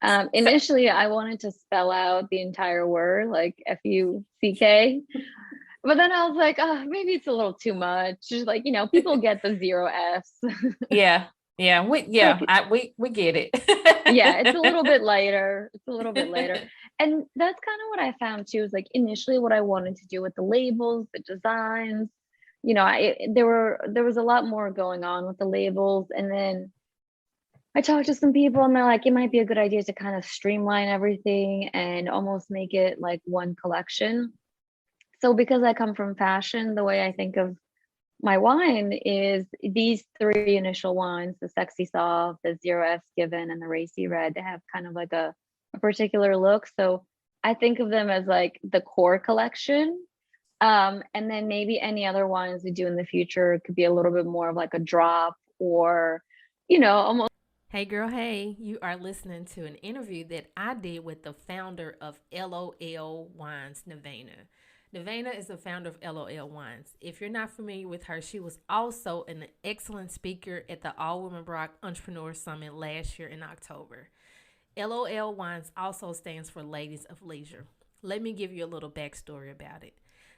Initially, I wanted to spell out the entire word, like Fuck. But then I was like, oh, maybe it's a little too much. Just like, people get the zero Fs. Yeah. Yeah. So We get it. yeah, it's a little bit lighter. It's a little bit lighter. And that's kind of what I found too, is like initially what I wanted to do with the labels, the designs. There was a lot more going on with the labels. And then I talked to some people and they're like, it might be a good idea to kind of streamline everything and almost make it like one collection. So because I come from fashion, the way I think of my wine is these three initial wines, the Sexy Sauv, the Fs Given, and the Racy Red. They have kind of like a particular look. So I think of them as like the core collection. And then maybe any other wines we do in the future could be a little bit more of like a drop or, almost. Hey girl, hey, you are listening to an interview that I did with the founder of LOL Wines, Nevena. Nevena is the founder of LOL Wines. If you're not familiar with her, she was also an excellent speaker at the All Women Rock Entrepreneur Summit last year in October. LOL Wines also stands for Ladies of Leisure. Let me give you a little backstory about it.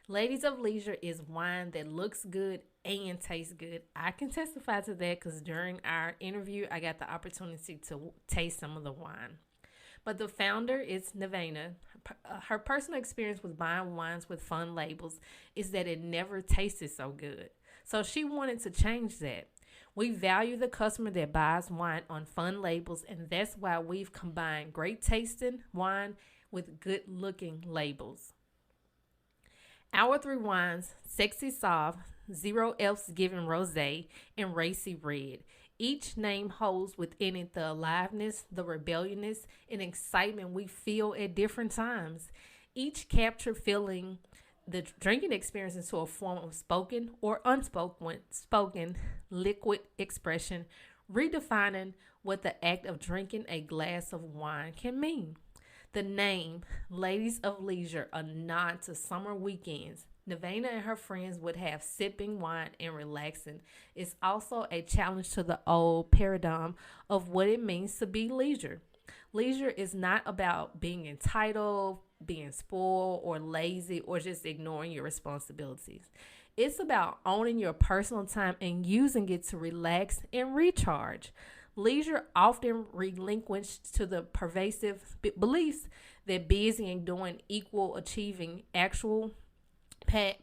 Ladies of Leisure is wine that looks good and tastes good. I can testify to that because during our interview, I got the opportunity to taste some of the wine. But the founder is Nevena. Her personal experience with buying wines with fun labels is that it never tasted so good. So she wanted to change that. We value the customer that buys wine on fun labels, and that's why we've combined great tasting wine with good looking labels. Our three wines, Sexy Sauv, Fs Given Rosé, and Racy Red. Each name holds within it the aliveness, the rebelliousness, and excitement we feel at different times. Each capture feeling the drinking experience into a form of spoken or unspoken liquid expression, redefining what the act of drinking a glass of wine can mean. The name, Ladies of Leisure, a nod to summer weekends. Nevena and her friends would have sipping wine and relaxing. It's also a challenge to the old paradigm of what it means to be leisure. Leisure is not about being entitled, being spoiled, or lazy, or just ignoring your responsibilities. It's about owning your personal time and using it to relax and recharge. Leisure often relinquished to the pervasive beliefs that busy and doing equal achieving actual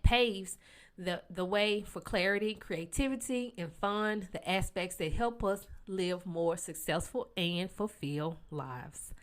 paves the way for clarity, creativity, and fun, the aspects that help us live more successful and fulfilled lives.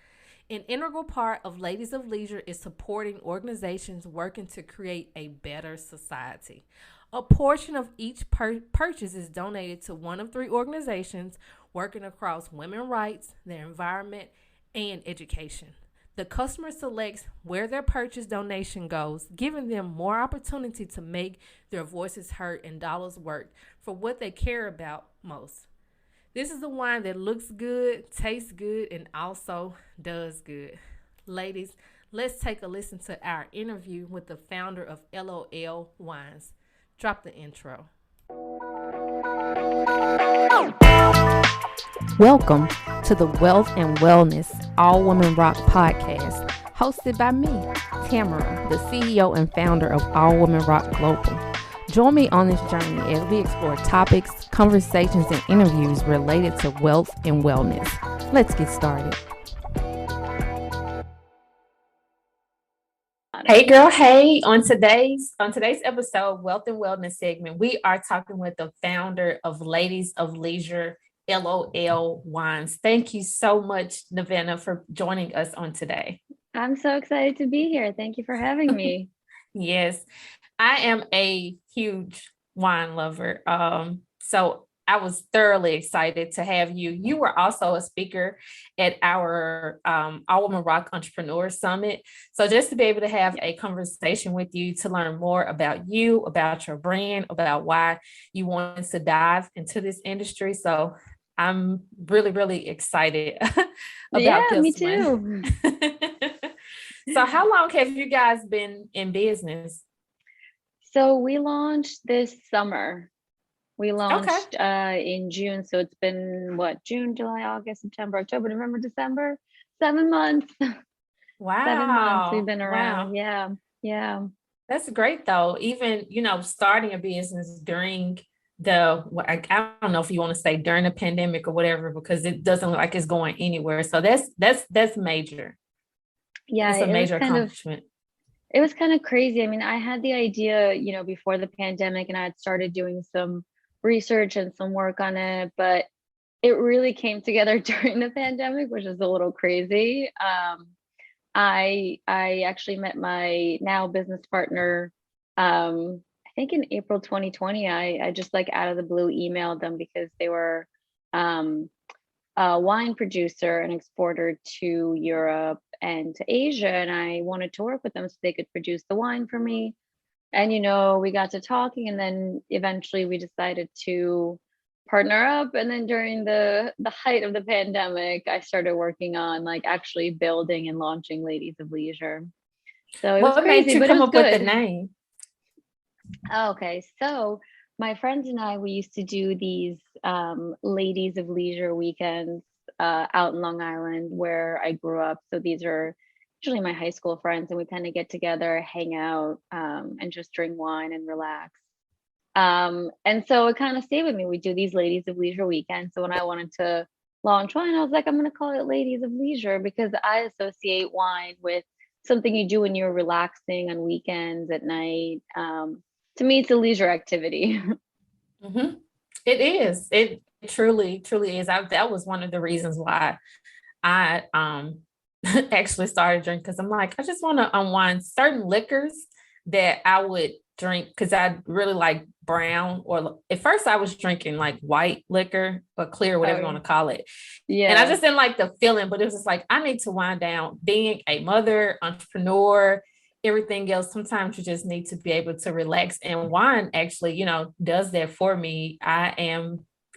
An integral part of Ladies of Leisure is supporting organizations working to create a better society. A portion of each purchase is donated to one of three organizations working across women's rights, their environment, and education. The customer selects where their purchase donation goes, giving them more opportunity to make their voices heard and dollars work for what they care about most. This is a wine that looks good, tastes good, and also does good. Ladies, let's take a listen to our interview with the founder of LOL Wines. Drop the intro. Welcome to the Wealth and Wellness All Women Rock podcast, hosted by me, Tamara, the CEO and founder of All Women Rock Global. Join me on this journey as we explore topics, conversations, and interviews related to wealth and wellness. Let's get started. Hey girl, hey. On today's episode, Wealth and Wellness segment, we are talking with the founder of Ladies of Leisure, LOL Wines. Thank you so much, Nevena, for joining us on today. I'm so excited to be here. Thank you for having me. Yes, I am a huge wine lover. So I was thoroughly excited to have you. You were also a speaker at our All Women Rock Entrepreneur Summit. So just to be able to have a conversation with you to learn more about you, about your brand, about why you wanted to dive into this industry. So I'm really, really excited about this. Me too. So how long have you guys been in business? So we launched this summer. We Okay. launched in June, so it's been what, June, July, August, September, October, November, December, 7 months. 7 months we've Wow. been Wow. around. Yeah, yeah. That's great though. Even, starting a business during I don't know if you want to say during the pandemic or whatever, because it doesn't look like it's going anywhere. So that's major. Yeah, That's a major accomplishment. it was kind of crazy. I mean, I had the idea, before the pandemic, and I had started doing some research and some work on it, but it really came together during the pandemic, which is a little crazy. I actually met my now business partner, I think in April 2020. I just like out of the blue emailed them because they were um, a wine producer and exporter to Europe and to Asia, and I wanted to work with them so they could produce the wine for me. And we got to talking, and then eventually we decided to partner up. And then during the height of the pandemic, I started working on like actually building and launching Ladies of Leisure. So it was What made crazy, you but it come was up with the good. name? Okay, so my friends and I, we used to do these Ladies of Leisure weekends out in Long Island where I grew up. So these are usually my high school friends, and we kind of get together, hang out, and just drink wine and relax. And so it kind of stayed with me. We do these Ladies of Leisure weekends. So when I wanted to launch wine, I was like, I'm going to call it Ladies of Leisure because I associate wine with something you do when you're relaxing on weekends at night. To me, it's a leisure activity. Hmm. It is. It truly, truly is. That was one of the reasons why I actually started drinking, because I'm like, I just want to unwind. Certain liquors that I would drink, because I really like brown, or at first I was drinking like white liquor or clear, whatever you Oh, want to call it. And I yeah. just didn't like the feeling, but it was just like, I need to wind down. Being a mother, entrepreneur, everything else, sometimes you just need to be able to relax. And wine actually, does that for me.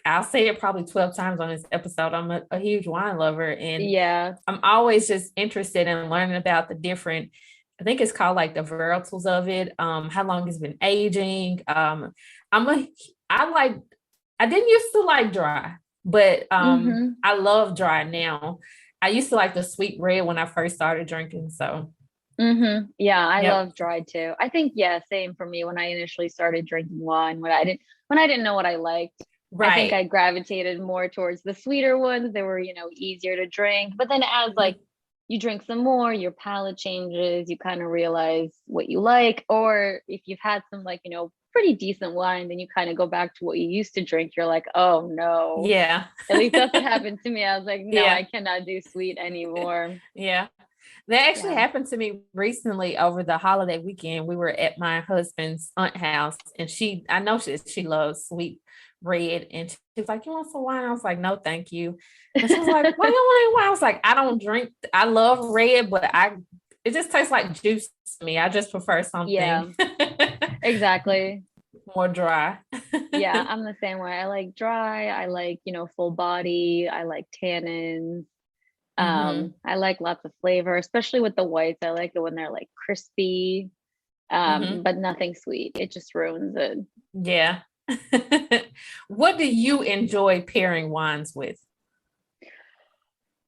I'll say it probably 12 times on this episode. I'm a huge wine lover, and Yeah. I'm always just interested in learning about the different, I think it's called like the varietals of it, how long it's been aging. I'm a, I like, I didn't used to like dry, but Hmm. I love dry now. I used to like the sweet red when I first started drinking. So, Yeah, I yep. love dry too. I think, yeah, same for me when I initially started drinking wine, when I didn't know what I liked. I think Right. I gravitated more towards the sweeter ones. They were, easier to drink. But then as like Mhm. you drink some more, your palate changes, you kind of realize what you like. Or if you've had some like, pretty decent wine, then you kind of go back to what you used to drink. You're like, oh no. Yeah. At least that's what happened to me. I was like, no, Yeah. I cannot do sweet anymore. Yeah. That actually Yeah. happened to me recently over the holiday weekend. We were at my husband's aunt house, and I know she loves sweet red, and she was like, "You want some wine?" I was like, "No, thank you." And she was like, "Why you want any wine?" I was like, "I don't drink. I love red, but it just tastes like juice to me. I just prefer something Yeah, exactly. more dry." Yeah, I'm the same way. I like dry. I like, full body. I like tannins. Hmm. I like lots of flavor, especially with the whites. I like it when they're like crispy, Hmm. but nothing sweet. It just ruins it. Yeah. What do you enjoy pairing wines with?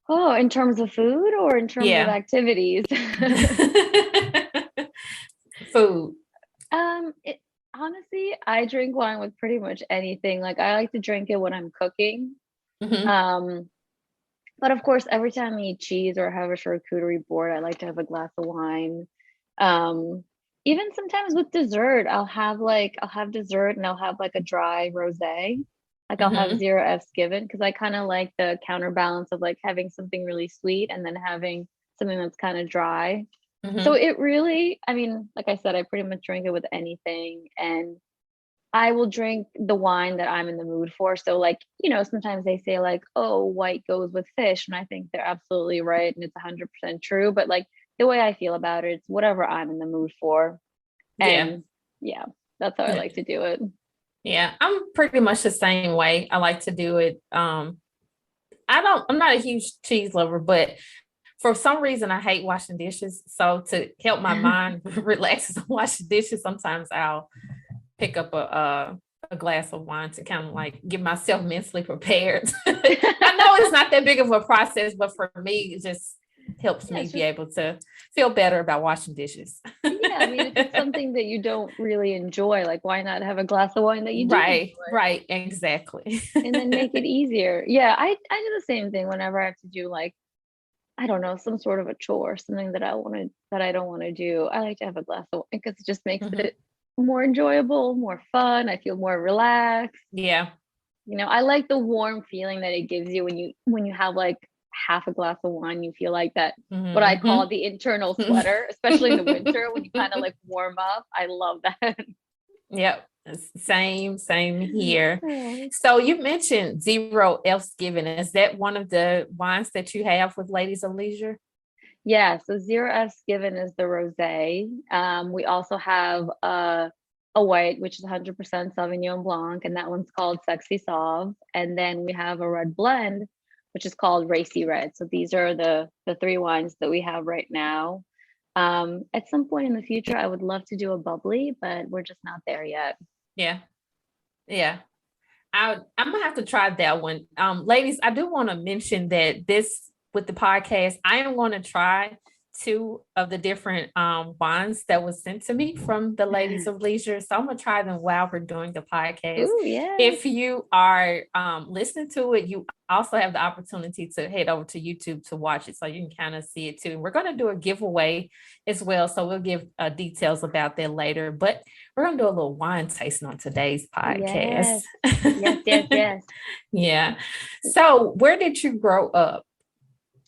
Oh, in terms of food or in terms of Yeah. activities? Food. Honestly, I drink wine with pretty much anything. Like I like to drink it when I'm cooking. Hmm. Um, but of course, every time I eat cheese or have a charcuterie board, I like to have a glass of wine. Um, Even sometimes with dessert, I'll have dessert and I'll have like a dry rosé. Like I'll have Hmm. zero Fs Given because I kind of like the counterbalance of like having something really sweet and then having something that's kind of dry. So Hmm. it really, I mean, like I said, I pretty much drink it with anything, and I will drink the wine that I'm in the mood for. So, like, sometimes they say, like, oh, white goes with fish. And I think they're absolutely right. And it's 100% true. But, like, the way I feel about it, it's whatever I'm in the mood for. Yeah. And yeah, that's how I Yeah. like to do it. Yeah. I'm pretty much the same way. I like to do it. I'm not a huge cheese lover, but for some reason I hate washing dishes. So to help my mind relax as I wash dishes, sometimes I'll pick up a glass of wine to kind of like get myself mentally prepared. I know it's not that big of a process, but for me, it just helps me be able to feel better about washing dishes. Yeah, I mean, if it's something that you don't really enjoy, like why not have a glass of wine that you do enjoy? Right, exactly. And then make it easier. Yeah, I do the same thing whenever I have to do like, I don't know, some sort of a chore, something that I don't want to do. I like to have a glass of wine because it just makes it more enjoyable, more fun. I feel more relaxed. Yeah. You know, I like the warm feeling that it gives you when you have like half a glass of wine. You feel like that, what I call the internal sweater, especially in the winter when you kind of like warm up. I love that. Yep. Same here. So you mentioned Zero Fs Given. Is that one of the wines that you have with Ladies of Leisure? Yeah, so Zero Fs Given is the rosé. We also have a white, which is 100% Sauvignon Blanc, and that one's called Sexy Sauv. And then we have a red blend, which is called Racy Red. So these are the three wines that we have right now. At some point in the future, I would love to do a bubbly, but we're just not there yet. Yeah. I'm gonna have to try that one. Ladies, I do want to mention that with the podcast, I am going to try 2 of the different wines that was sent to me from the Ladies of Leisure. So I'm gonna try them while we're doing the podcast. Ooh, yeah. If you are listening to it, you also have the opportunity to head over to YouTube to watch it, so you can kind of see it too. We're going to do a giveaway as well, so we'll give details about that later. But we're going to do a little wine tasting on today's podcast. Yes. Yeah. So where did you grow up?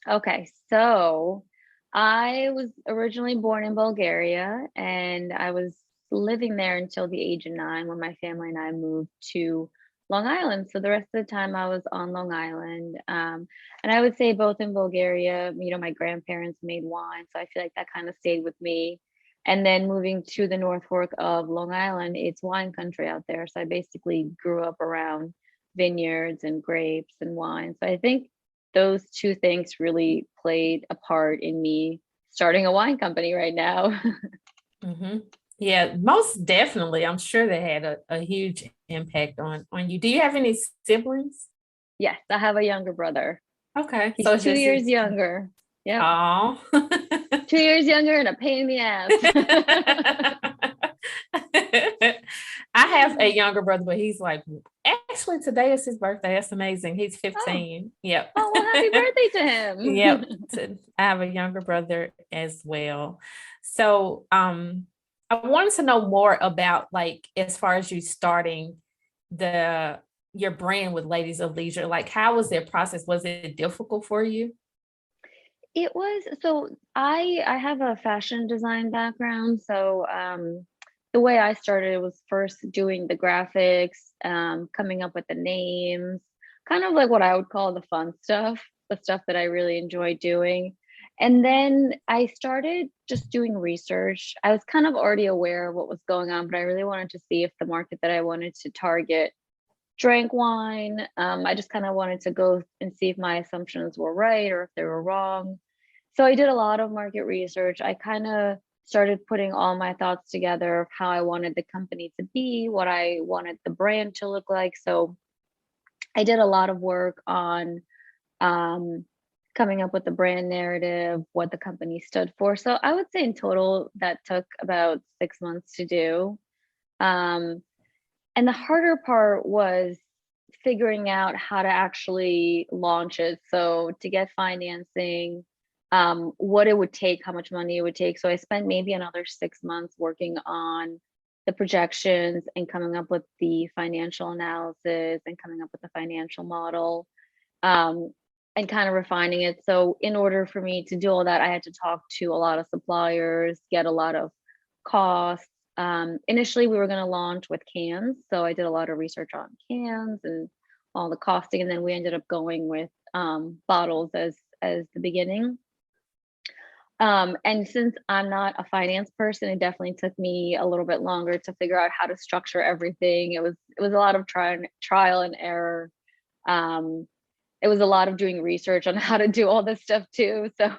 Okay, so I was originally born in Bulgaria, and I was living there until the age of 9 when my family and I moved to Long Island. So the rest of the time I was on Long Island. And I would say both in Bulgaria, you know, my grandparents made wine, so I feel like that kind of stayed with me. And then moving to the North Fork of Long Island, it's wine country out there. So I basically grew up around vineyards and grapes and wine. So I think those 2 things really played a part in me starting a wine company right now. Yeah, most definitely. I'm sure they had a huge impact on you. Do you have any siblings? Yes, I have a younger brother. Okay. He's 2 years younger. Yeah. Oh. 2 years younger and a pain in the ass. I have a younger brother, but he's like, actually, today is his birthday. That's amazing. He's 15. Yep. Oh, well, happy birthday to him. Yep. I have a younger brother as well. So I wanted to know more about, like, as far as you starting your brand with Ladies of Leisure, like, how was that process? Was it difficult for you? It was. So I have a fashion design background. So the way I started was first doing the graphics, coming up with the names, kind of like what I would call the fun stuff, the stuff that I really enjoy doing. And then I started just doing research. I was kind of already aware of what was going on, but I really wanted to see if the market that I wanted to target drank wine. I just kind of wanted to go and see if my assumptions were right or if they were wrong. So I did a lot of market research. I kind of started putting all my thoughts together of how I wanted the company to be, what I wanted the brand to look like. So I did a lot of work on coming up with the brand narrative, what the company stood for. So I would say in total that took about 6 months to do. And the harder part was figuring out how to actually launch it. So to get financing, what it would take, how much money it would take. So I spent maybe another 6 months working on the projections and coming up with the financial analysis and coming up with the financial model, and kind of refining it. So in order for me to do all that, I had to talk to a lot of suppliers, get a lot of costs. Initially, we were going to launch with cans. So I did a lot of research on cans and all the costing. And then we ended up going with bottles as the beginning. And since I'm not a finance person, it definitely took me a little bit longer to figure out how to structure everything. It was a lot of trial and error. It was a lot of doing research on how to do all this stuff too. So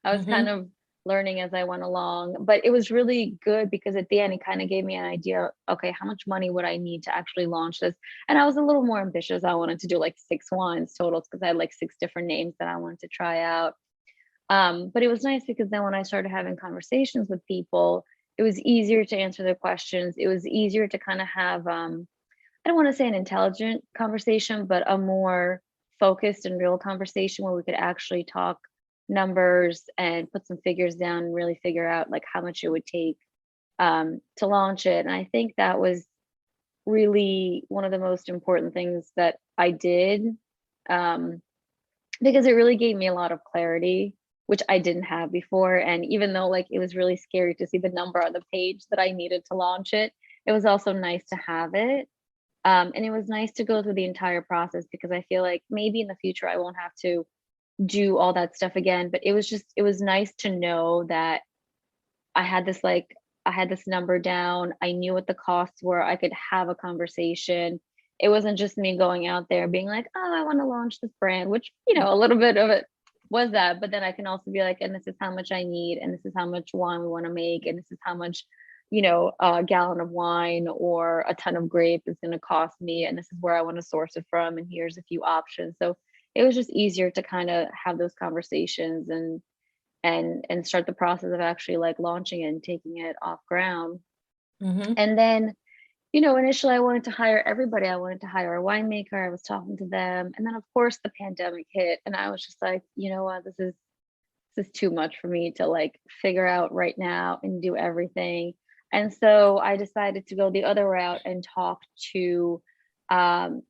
I was kind of learning as I went along. But it was really good because at the end, it kind of gave me an idea, okay, how much money would I need to actually launch this? And I was a little more ambitious. I wanted to do like 6 wines total because I had like 6 different names that I wanted to try out. But it was nice because then when I started having conversations with people, it was easier to answer their questions. It was easier to kind of have, I don't want to say an intelligent conversation, but a more focused and real conversation where we could actually talk numbers and put some figures down and really figure out like how much it would take to launch it. And I think that was really one of the most important things that I did, um, because it really gave me a lot of clarity, which I didn't have before. And even though like it was really scary to see the number on the page that I needed to launch it, it was also nice to have it. And it was nice to go through the entire process because I feel like maybe in the future I won't have to do all that stuff again. But it was nice to know that I had this like, I had this number down. I knew what the costs were. I could have a conversation. It wasn't just me going out there being like, oh, I want to launch this brand, which, you know, a little bit of it was that. But then I can also be like, and this is how much I need, and this is how much wine we want to make, and this is how much, you know, a gallon of wine or a ton of grape is going to cost me, and this is where I want to source it from, and here's a few options. So it was just easier to kind of have those conversations and start the process of actually like launching it and taking it off ground. Mm-hmm. And then, you know, initially I wanted to hire everybody. I wanted to hire a winemaker. I was talking to them. And then of course the pandemic hit and I was just like, you know what, this is too much for me to like figure out right now and do everything. And so I decided to go the other route and talk to um,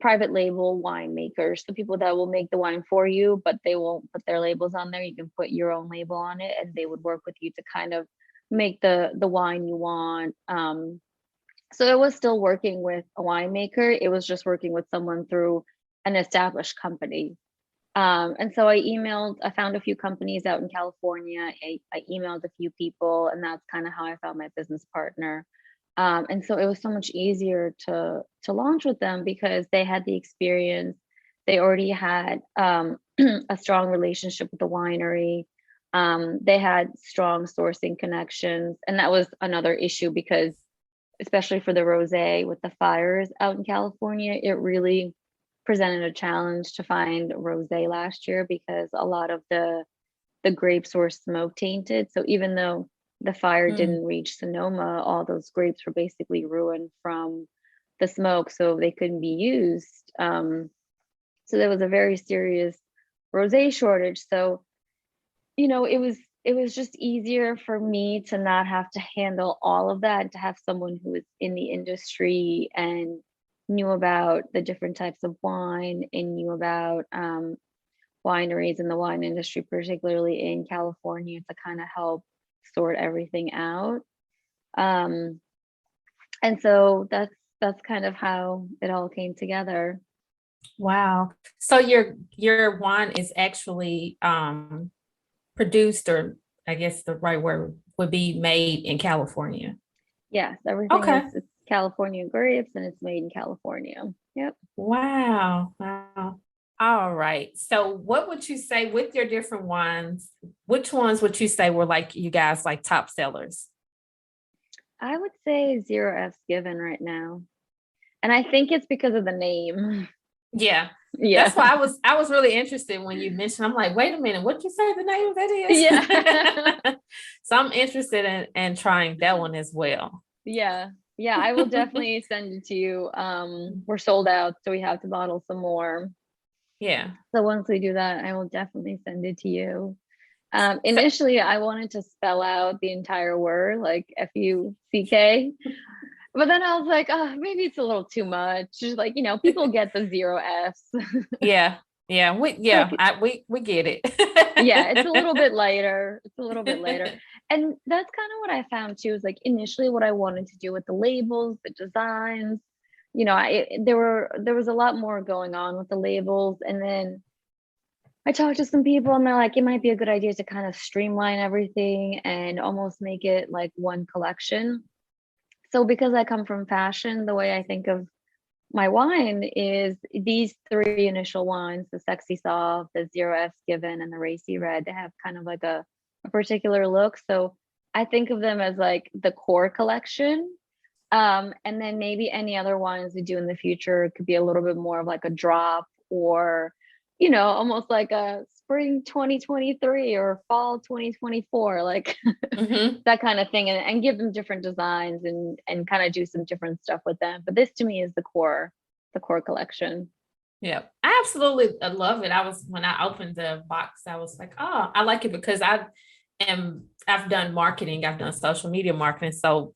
private label winemakers, the people that will make the wine for you, but they won't put their labels on there. You can put your own label on it, and they would work with you to kind of make the wine you want. So it was still working with a winemaker. It was just working with someone through an established company. And so I found a few companies out in California. I emailed a few people, and that's kind of how I found my business partner. And so it was so much easier to launch with them because they had the experience. They already had a strong relationship with the winery. They had strong sourcing connections, and that was another issue because, especially for the rosé with the fires out in California, it really presented a challenge to find rosé last year because a lot of the grapes were smoke tainted. So even though the fire didn't reach Sonoma, all those grapes were basically ruined from the smoke, so they couldn't be used. So there was a very serious rosé shortage. So, you know, it was just easier for me to not have to handle all of that, to have someone who was in the industry and knew about the different types of wine and knew about wineries in the wine industry, particularly in California, to kind of help sort everything out. And so that's kind of how it all came together. Wow. So your wine is actually produced, or I guess the right word would be made in California. Yes, everything Okay. is it's California grapes and it's made in California. Yep. Wow. Wow. All right. So what would you say with your different wines? Which ones would you say were like you guys like top sellers? I would say zero Fs given right now. And I think it's because of the name. Yeah. Yeah. That's why I was really interested when you mentioned. I'm like, wait a minute, what'd you say the name of that is? Yeah. So I'm interested in trying that one as well. Yeah. Yeah, I will definitely send it to you. We're sold out, so we have to bottle some more. Yeah. So once we do that, I will definitely send it to you. So, Initially, I wanted to spell out the entire word, like Fuck, but then I was like, oh, maybe it's a little too much. Just like, you know, people get the zero Fs. yeah. Yeah. We get it. Yeah, it's a little bit lighter. It's a little bit lighter. And that's kind of what I found too, is like initially what I wanted to do with the labels, the designs, you know, there was a lot more going on with the labels. And then I talked to some people and they're like, it might be a good idea to kind of streamline everything and almost make it like one collection. So because I come from fashion, the way I think of my wine is these 3 initial wines, the Sexy Sauv, the Zero Fs Given, and the Racy Red. They have kind of like a a particular look. So I think of them as like the core collection. And then maybe any other ones we do in the future could be a little bit more of like a drop, or, almost like a spring 2023 or fall 2024, like Mm-hmm. that kind of thing, and give them different designs and kind of do some different stuff with them. But this to me is the core collection. Yeah, I absolutely love it. When I opened the box, I was like, oh, I like it because I've done marketing, I've done social media marketing. So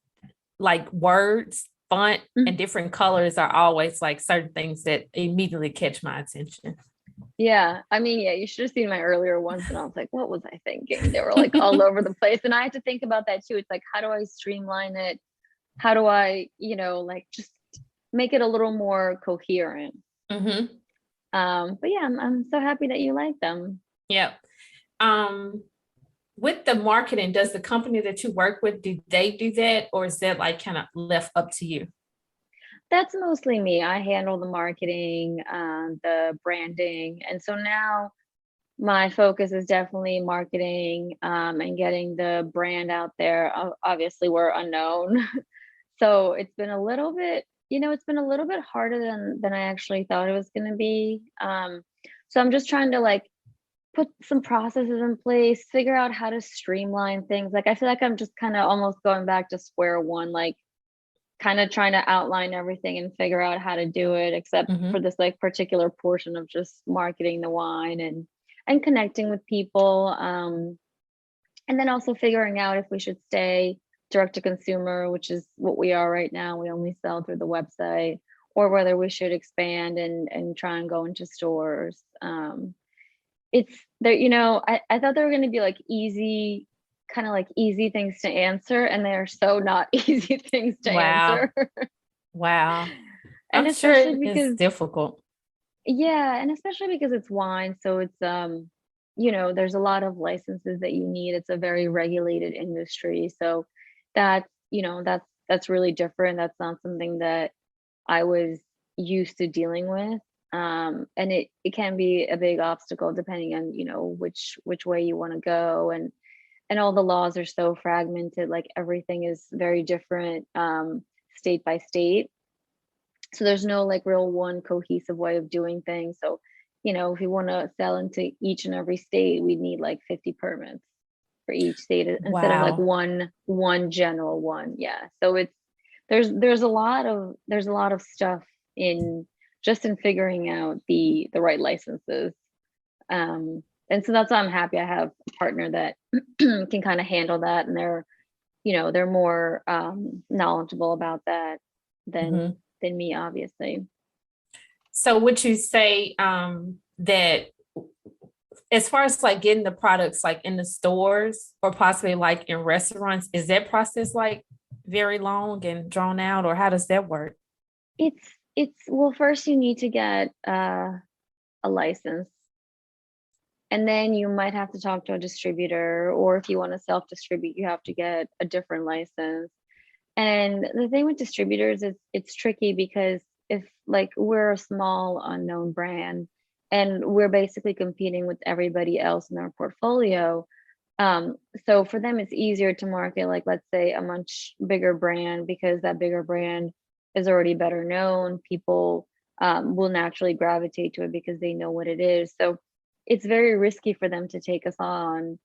like words, font, and different colors are always like certain things that immediately catch my attention. Yeah. I mean, yeah, you should have seen my earlier ones. And I was like, what was I thinking? They were like all over the place. And I had to think about that too. It's like, how do I streamline it? How do I, like just make it a little more coherent? Mm-hmm. But yeah, I'm so happy that you like them. Yep. With the marketing, does the company that you work with, do they do that, or is that like kind of left up to you? That's mostly me. I handle the marketing, the branding. And so now my focus is definitely marketing, and getting the brand out there. Obviously, we're unknown. So it's been a little bit, it's been a little bit harder than I actually thought it was going to be. So I'm just trying to like put some processes in place, figure out how to streamline things. Like I feel like I'm just kind of almost going back to square one, like kind of trying to outline everything and figure out how to do it, except Mm-hmm. for this like particular portion of just marketing the wine and connecting with people. And then also figuring out if we should stay direct to consumer, which is what we are right now. We only sell through the website, or whether we should expand and try and go into stores. It's there, I thought they were going to be like easy, kind of like easy things to answer, and they're so not easy things to Wow. answer. Wow. And I'm sure especially it is because, difficult. yeah, and especially because it's wine, so it's there's a lot of licenses that you need. It's a very regulated industry, so that's really different. That's not something that I was used to dealing with. And it can be a big obstacle depending on, which way you want to go, and all the laws are so fragmented, like everything is very different, state by state. So there's no like real one cohesive way of doing things. So, if you want to sell into each and every state, we need like 50 permits for each state instead of like Wow. one general one. Yeah. So there's a lot of stuff in just in figuring out the right licenses. And so that's why I'm happy I have a partner that can kind of handle that, and they're more knowledgeable about that Mhm. than me, obviously. So would you say that as far as like getting the products like in the stores or possibly like in restaurants, is that process like very long and drawn out, or how does that work? It's well, first you need to get a license, and then you might have to talk to a distributor, or if you want to self-distribute, you have to get a different license. And the thing with distributors is it's tricky because if like we're a small unknown brand and we're basically competing with everybody else in our portfolio, um, so for them it's easier to market like, let's say, a much bigger brand, because that bigger brand is already better known. People will naturally gravitate to it because they know what it is. So it's very risky for them to take us on.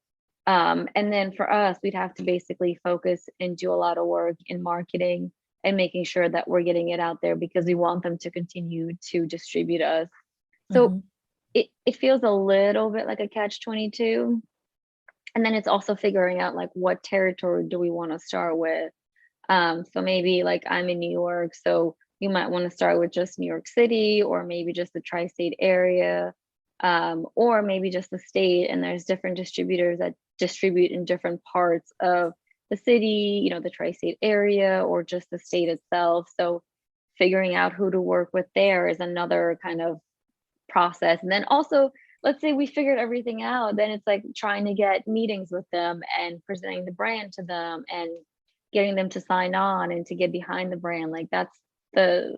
And then for us, we'd have to basically focus and do a lot of work in marketing and making sure that we're getting it out there, because we want them to continue to distribute us. So Mhm. it feels a little bit like a catch 22. And then it's also figuring out like what territory do we want to start with. So maybe like I'm in New York, so you might want to start with just New York City, or maybe just the tri-state area, or maybe just the state. And there's different distributors that distribute in different parts of the city, the tri-state area, or just the state itself. So figuring out who to work with there is another kind of process. And then also, let's say we figured everything out, then it's like trying to get meetings with them and presenting the brand to them and getting them to sign on and to get behind the brand. Like the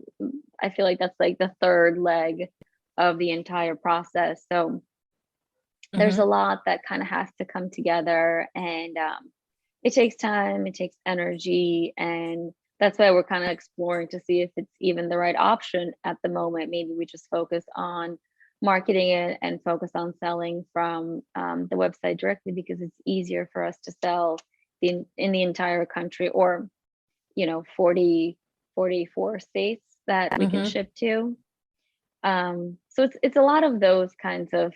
I feel like that's like the third leg of the entire process. So there's Mm-hmm. a lot that kind of has to come together, and it takes time, it takes energy, and that's why we're kind of exploring to see if it's even the right option at the moment. Maybe we just focus on marketing it and focus on selling from the website directly, because it's easier for us to sell in the entire country, or 44 states that we can Mm-hmm. ship to. So it's a lot of those kinds of,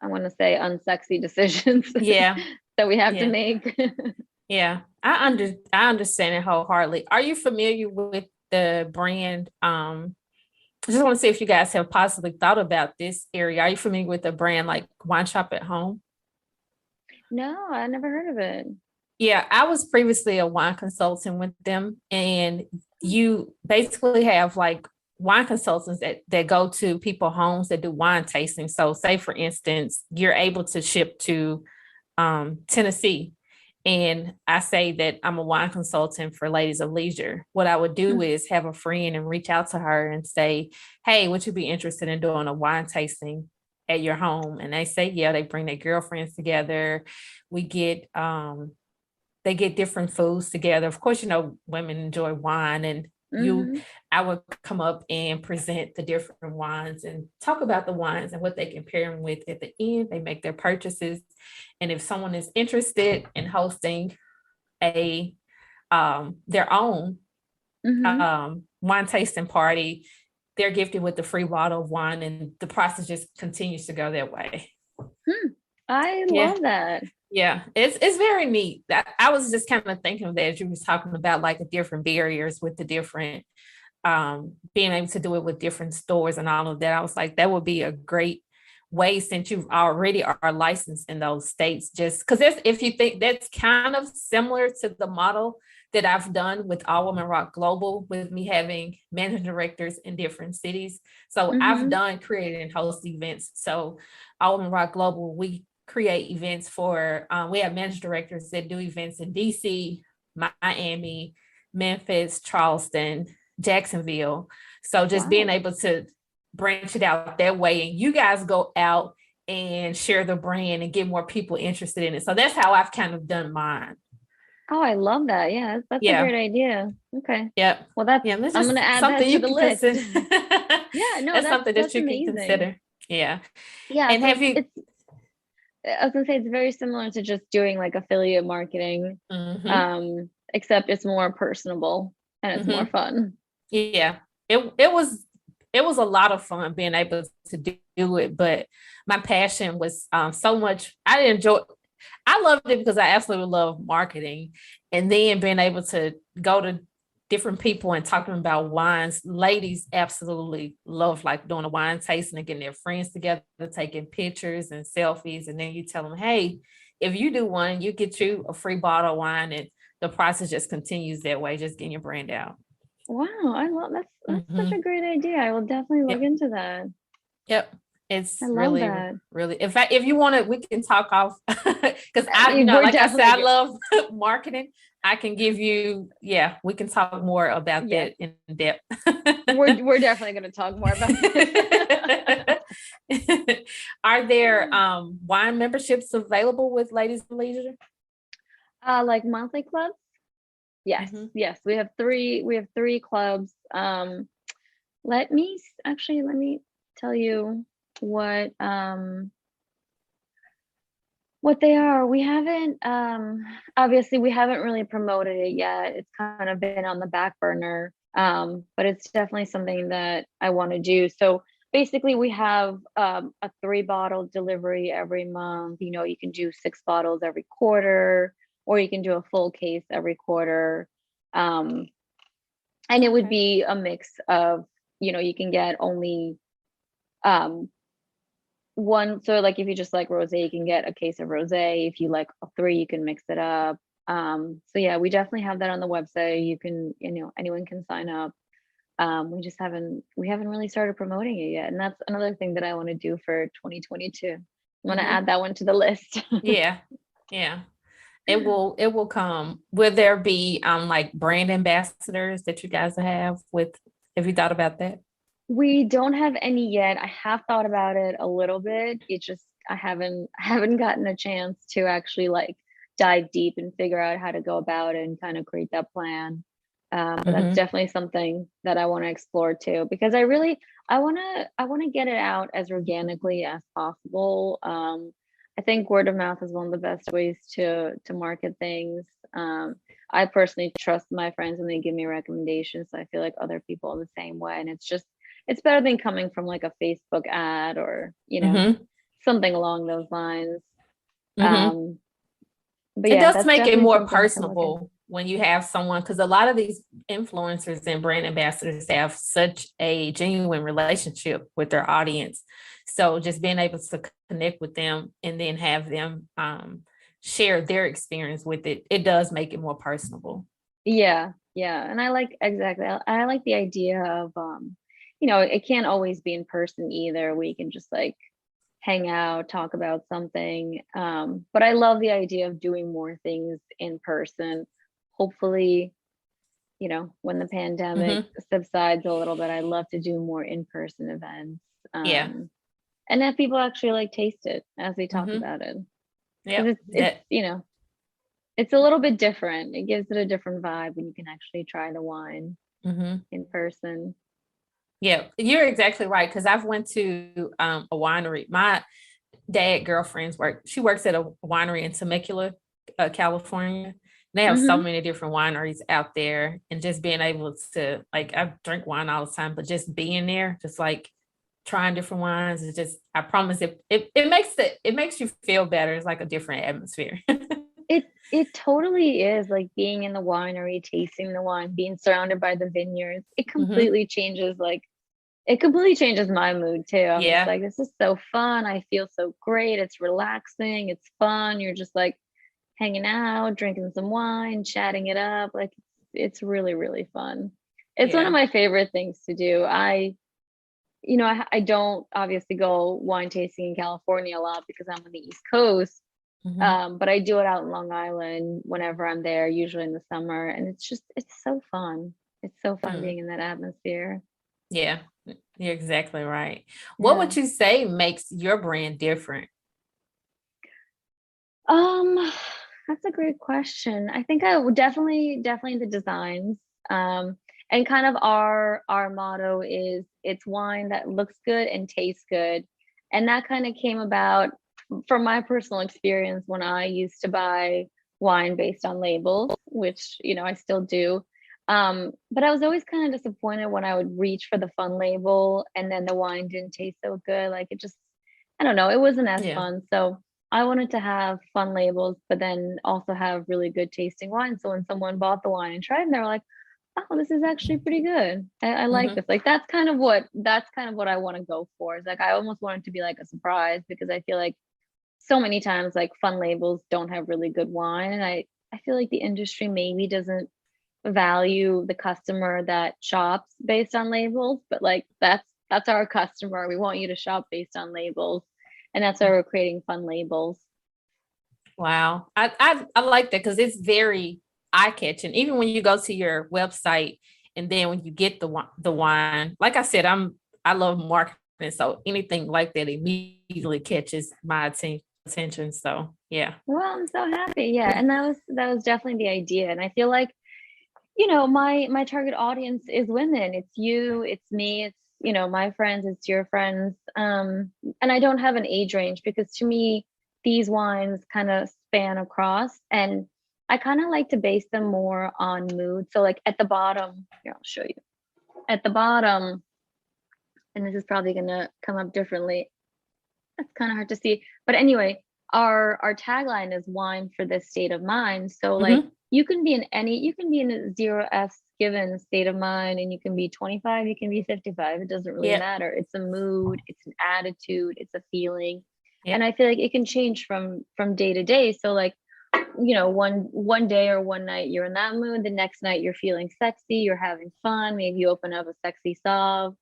I want to say, unsexy decisions Yeah. that we have to Yeah. make. Yeah. I understand it wholeheartedly. Are you familiar with the brand? I just want to see if you guys have possibly thought about this area. Are you familiar with the brand like Wine Shop at Home? No, I never heard of it. Yeah, I was previously a wine consultant with them, and you basically have like wine consultants that go to people homes that do wine tasting. So say for instance, you're able to ship to Tennessee, and I say that I'm a wine consultant for Ladies of Leisure. What I would do Mm. is have a friend and reach out to her and say, hey, would you be interested in doing a wine tasting at your home? And they say, yeah. They bring their girlfriends together. We get they get different foods together. Of course, women enjoy wine, and Mhm. I would come up and present the different wines and talk about the wines and what they can pair them with. At the end, they make their purchases. And if someone is interested in hosting a their own Mhm. wine tasting party, they're gifted with a free bottle of wine, and the process just continues to go that way. Hmm. I Yeah. love that. Yeah, it's very neat. I was just kind of thinking of that as you was talking about like the different barriers with the different being able to do it with different stores and all of that. I was like, that would be a great way, since you already are licensed in those states, just because if you think that's kind of similar to the model that I've done with All Women Rock Global, with me having managing directors in different cities. So I've Mhm. done created and host events. So All Women Rock Global, we create events for we have managing directors that do events in DC, Miami, Memphis, Charleston, Jacksonville. So just being Wow. able to branch it out that way, and you guys go out and share the brand and get more people interested in it. So that's how I've kind of done mine. Oh, I love that. Yeah, that's a Yeah. great idea. Okay. Yep. Well, that's Yeah. That's I'm just gonna add that something to you the can list. consider. Yeah, no, That's something that that's you can amazing. consider. Yeah. Yeah, And so have you? it's I was gonna say it's very similar to just doing like affiliate marketing, Mm-hmm, except it's more personable and it's more mm-hmm. fun. Yeah, it was a lot of fun being able to do it, but my passion was so much. I loved it because I absolutely love marketing, and then being able to go to different people and talking about wines. Ladies absolutely love like doing a wine tasting and getting their friends together, taking pictures and selfies, and then you tell them, hey, if you do one, you get you a free bottle of wine, and the process just continues that way, just getting your brand out. Wow, I love that's such a Mm-hmm. great idea. I will definitely look Yep. into that. Yep. I It's love really, that. really, in fact, if you want to, we can talk off because We're like I said, I definitely love marketing. I can give you, yeah, we can talk more about yes. that in depth. We're definitely going to talk more about that. Are there wine memberships available with Ladies of Leisure? Like monthly clubs? Yes. Mm-hmm. Yes, we have three clubs. Let me tell you what what they are. We haven't obviously we haven't really promoted it yet. It's kind of been on the back burner. But it's definitely something that I want to do. So basically we have a 3 bottle delivery every month. You can do 6 bottles every quarter, or you can do a full case every quarter. Um and it would Okay. be a mix of, you can get only um one. So like if you just like rosé, you can get a case of rosé. If you like a 3, you can mix it up. So yeah, we definitely have that on the website. You can, anyone can sign up. We haven't really started promoting it yet, and that's another thing that I want to do for 2022. I'm going to Mm-hmm. add that one to the list. Yeah. Yeah. It will come. Will there be like brand ambassadors that you guys have you thought about that? We don't have any yet. I have thought about it a little bit. It just I haven't gotten a chance to actually like dive deep and figure out how to go about it and kind of create that plan. But that's definitely something that I want to explore too, because I want to get it out as organically as possible. I think word of mouth is one of the best ways to market things. I personally trust my friends when they give me recommendations. So I feel like other people are the same way, and it's better than coming from like a Facebook ad or something along those lines. Um, but It yeah, does that's make it definitely more something I can look into. personable when you have someone, because a lot of these influencers and brand ambassadors have such a genuine relationship with their audience. So just being able to connect with them and then have them share their experience with it, it does make it more personable. Yeah, yeah. And I like exactly. I like the idea of it can't always be in person either. We can just like hang out, talk about something. But I love the idea of doing more things in person. Hopefully, when the pandemic subsides a little bit, I'd love to do more in-person events. Yeah. And that people actually like taste it as we talk about it. Yeah. It's a little bit different. It gives it a different vibe when you can actually try the wine in person. Yeah, you're exactly right. Because I've went to a winery. My girlfriend's she works at a winery in Temecula, California. They have so many different wineries out there, and just being able to like, I drink wine all the time, but just being there, just like trying different wines is just, I promise it makes you feel better. It's like a different atmosphere. It totally is like being in the winery, tasting the wine, being surrounded by the vineyards. It completely changes my mood too. I'm just like, this is so fun. I feel so great. It's relaxing. It's fun. You're just like hanging out, drinking some wine, chatting it up. Like it's really, really fun. It's one of my favorite things to do. I don't obviously go wine tasting in California a lot because I'm on the East Coast. But I do it out in Long Island whenever I'm there, usually in the summer. And it's so fun. It's so fun being in that atmosphere. Yeah, you're exactly right. What would you say makes your brand different? That's a great question. I think I would definitely the designs. And kind of our motto is it's wine that looks good and tastes good. And that kind of came about from my personal experience when I used to buy wine based on labels, which, I still do. But I was always kind of disappointed when I would reach for the fun label and then the wine didn't taste so good. Like it just, I don't know, it wasn't as fun. So I wanted to have fun labels, but then also have really good tasting wine. So when someone bought the wine and tried, and they were like, "Oh, this is actually pretty good. I like this." Like that's kind of what I want to go for. Is like I almost want it to be like a surprise because I feel like so many times like fun labels don't have really good wine, and I feel like the industry maybe doesn't value the customer that shops based on labels, but like that's our customer. We want you to shop based on labels, and that's why we're creating fun labels. Wow. I like that because it's very eye-catching. Even when you go to your website and then when you get the wine, like I said, I love marketing. So anything like that immediately catches my attention. So yeah. Well, I'm so happy. Yeah. And that was definitely the idea. And I feel like, my target audience is women. It's you, it's me, it's, my friends, it's your friends. And I don't have an age range because to me, these wines kind of span across, and I kind of like to base them more on mood. So like at the bottom, here, I'll show you. At the bottom, and this is probably gonna come up differently. That's kind of hard to see. But anyway, our tagline is wine for this state of mind. So like you can be in a 0 Fs given state of mind, and you can be 25, you can be 55. It doesn't really matter. It's a mood, it's an attitude, it's a feeling. And I feel like it can change from day to day. So like, one day or one night you're in that mood, the next night you're feeling sexy, you're having fun, maybe you open up a sexy Sauv.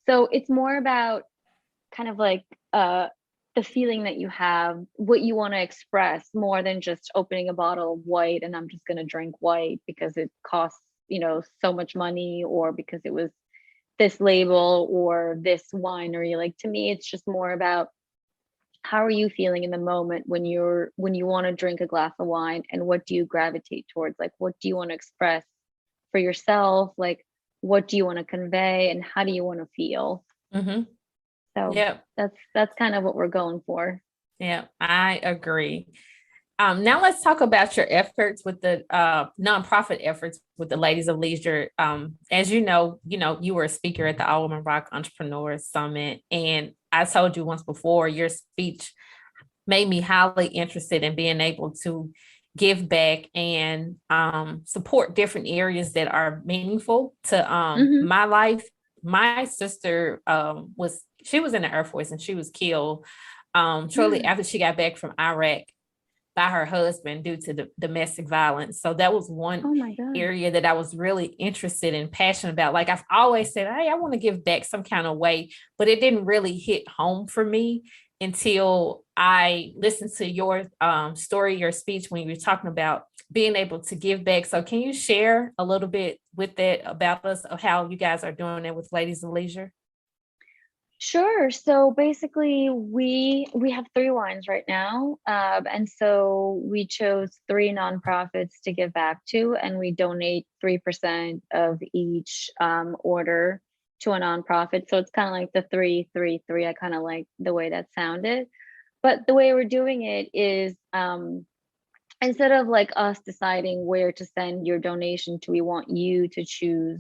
So it's more about kind of like the feeling that you have, what you want to express, more than just opening a bottle of white and I'm just going to drink white because it costs, so much money, or because it was this label or this winery. Like to me, it's just more about how are you feeling in the moment when you want to drink a glass of wine, and what do you gravitate towards? Like, what do you want to express for yourself? Like, what do you want to convey, and how do you want to feel? Mm-hmm. So Yep. that's kind of what we're going for. Yeah, I agree. Now let's talk about your efforts with the nonprofit efforts with the Ladies of Leisure. As you know, you were a speaker at the All Women Rock Entrepreneurs Summit, and I told you once before, your speech made me highly interested in being able to give back and support different areas that are meaningful to my life. My sister was in the Air Force, and she was killed shortly after she got back from Iraq by her husband due to the domestic violence. So that was one area that I was really interested and passionate about. Like, I've always said, hey, I want to give back some kind of way, but it didn't really hit home for me until I listened to your story, your speech, when you were talking about being able to give back. So can you share a little bit with that about us, of how you guys are doing it with Ladies of Leisure? Sure. So basically, we have 3 wines right now, and so we chose 3 nonprofits to give back to, and we donate 3% of each order to a nonprofit. So it's kind of like the 3-3-3. I kind of like the way that sounded, but the way we're doing it is instead of like us deciding where to send your donation to, we want you to choose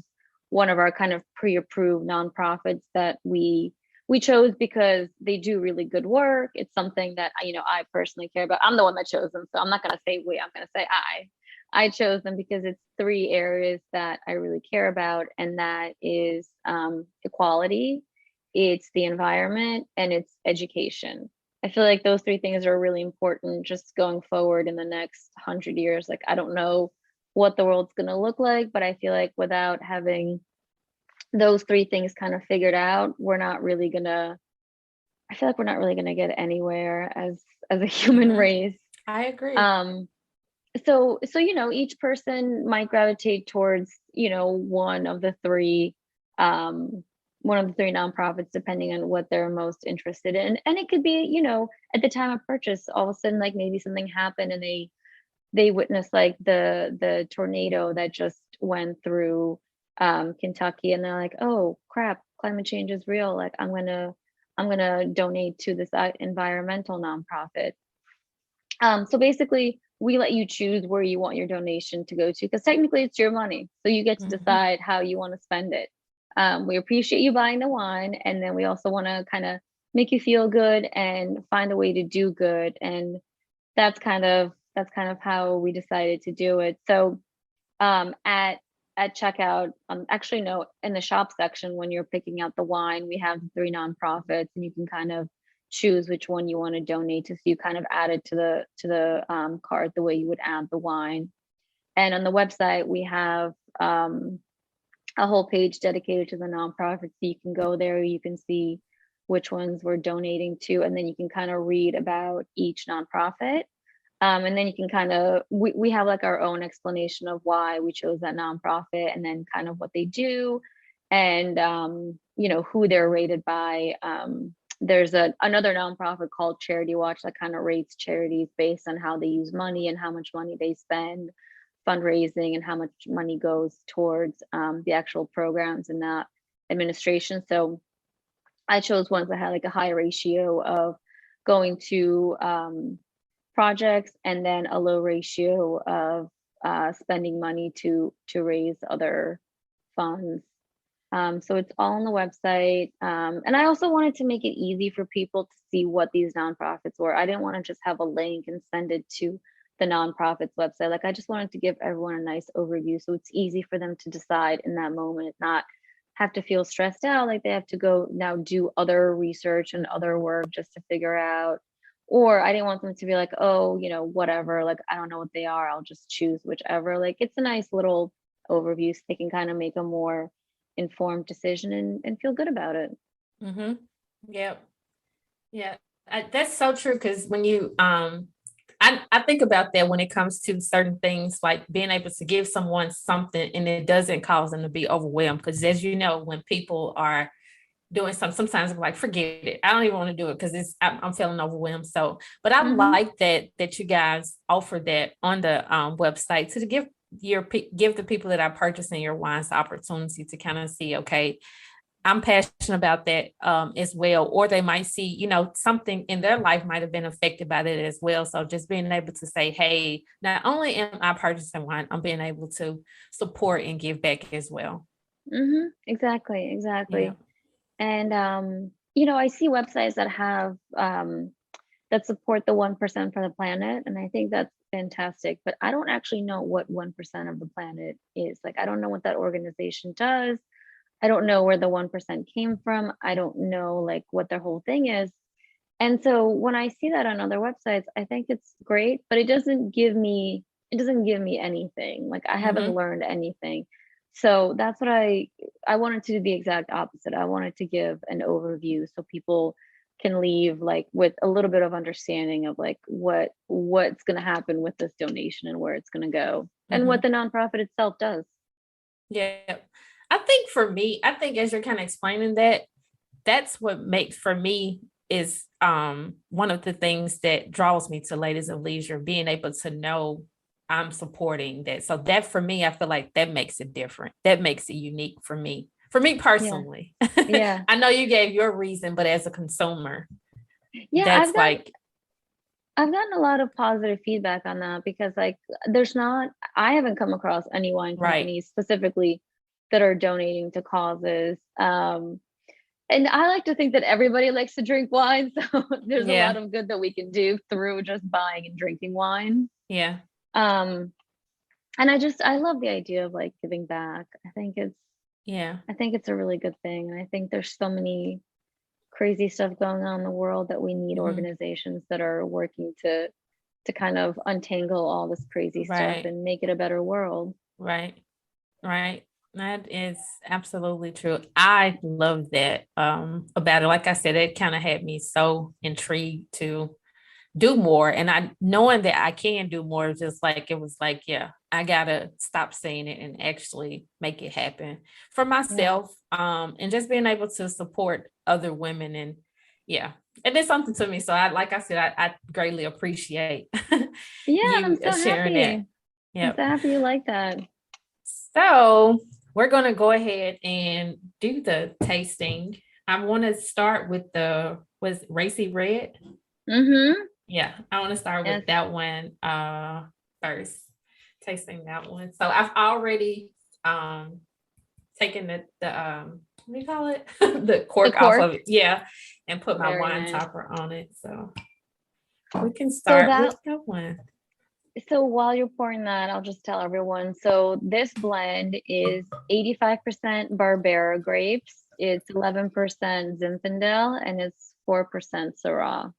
one of our kind of pre-approved nonprofits that we chose because they do really good work. It's something that I personally care about. I'm the one that chose them, so I'm not going to say we. I'm going to say I chose them because it's 3 areas that I really care about, and that is equality, it's the environment, and it's education. I feel like those 3 things are really important just going forward in the next 100 years. Like, I don't know what the world's going to look like, but I feel like without having those 3 things kind of figured out, I feel like we're not really gonna get anywhere as a human race. I agree. So each person might gravitate towards one of the 3 nonprofits, depending on what they're most interested in. And it could be at the time of purchase, all of a sudden, like, maybe something happened and they witnessed like the tornado that just went through Kentucky, and they're like, oh crap, climate change is real. Like, I'm gonna donate to this environmental nonprofit. So basically, we let you choose where you want your donation to go to, because technically it's your money, so you get to decide how you want to spend it. We appreciate you buying the wine, and then we also want to kind of make you feel good and find a way to do good, and that's kind of how we decided to do it. So at checkout, actually no, in the shop section, when you're picking out the wine, we have 3 nonprofits, and you can kind of choose which one you want to donate to. So you kind of add it to the cart the way you would add the wine. And on the website, we have a whole page dedicated to the nonprofits. So you can go there, you can see which ones we're donating to, and then you can kind of read about each nonprofit. And then you can kind of, we have like our own explanation of why we chose that nonprofit, and then kind of what they do, and who they're rated by. There's another nonprofit called Charity Watch that kind of rates charities based on how they use money and how much money they spend fundraising, and how much money goes towards the actual programs and that administration. So I chose ones that had like a high ratio of going to projects, and then a low ratio of spending money to raise other funds. So it's all on the website. And I also wanted to make it easy for people to see what these nonprofits were. I didn't want to just have a link and send it to the nonprofit's website. Like, I just wanted to give everyone a nice overview, so it's easy for them to decide in that moment, not have to feel stressed out like they have to go now do other research and other work just to figure out. Or I didn't want them to be like, oh, whatever, like, I don't know what they are, I'll just choose whichever. Like, it's a nice little overview so they can kind of make a more informed decision and feel good about it. Yep. Yeah, that's so true. Because when you I think about that when it comes to certain things, like being able to give someone something and it doesn't cause them to be overwhelmed. Because as you know, when people are doing sometimes I'm like, forget it. I don't even want to do it because I'm feeling overwhelmed. So, but I Mhm. like that you guys offer that on the website to give the people that are purchasing your wines the opportunity to kind of see, okay, I'm passionate about that as well. Or they might see, you know, something in their life might have been affected by that as well. So just being able to say, hey, not only am I purchasing wine, I'm being able to support and give back as well. Mhm. Exactly, Yeah. exactly. And you know, I see websites that have that support the 1% for the planet, and I think that's fantastic. But I don't actually know what 1% of the planet is. Like, I don't know what that organization does. I don't know where the 1% came from. I don't know like what their whole thing is. And so when I see that on other websites, I think it's great, but it doesn't give me anything. Like, I haven't Mm-hmm. learned anything. So that's what I wanted to do the exact opposite. I wanted to give an overview so people can leave like with a little bit of understanding of like what's going to happen with this donation and where it's going to go and Mm-hmm. what the nonprofit itself does. Yeah. I think for me, I think as you're kind of explaining that, that's what makes for me is one of the things that draws me to Ladies of Leisure, being able to know I'm supporting that. So that for me, I feel like that makes it different. That makes it unique for me. For me Yeah. personally. Yeah. I know you gave your reason, but as a consumer, Yeah, that's like, I've gotten a lot of positive feedback on that because like I haven't come across any wine right. companies specifically that are donating to causes. And I like to think that everybody likes to drink wine, so there's a lot Yeah. of good that we can do through just buying and drinking wine. Yeah. Um, and I love the idea of like giving back. Yeah. I think it's a really good thing. And I think there's so many crazy stuff going on in the world that we need Mm-hmm. organizations that are working to kind of untangle all this crazy stuff Right. and make it a better world. Right. Right. That is absolutely true. I love that about it. Like I said, it kind of had me so intrigued to do more. And I knowing that I can do more, just like it was like, yeah, I gotta stop saying it and actually make it happen for Yeah. myself. And just being able to support other women and yeah. It did something to me. So like I said, I greatly appreciate Yeah, I'm you so sharing that. happy. I'm Yep. so happy you like that. So we're going to go ahead and do the tasting. I want to start with was Racy Red? Mm-hmm. Yeah, I want to start Yes. with that one first. Tasting that one. So I've already taken the what do you call it? The The cork off cork. of it. Yeah, and put my Very wine nice. topper on it. So we can So start with that one. so while you're pouring that, I'll just tell everyone. So this blend is 85% Barbera grapes. It's 11% Zinfandel and it's 4% Syrah.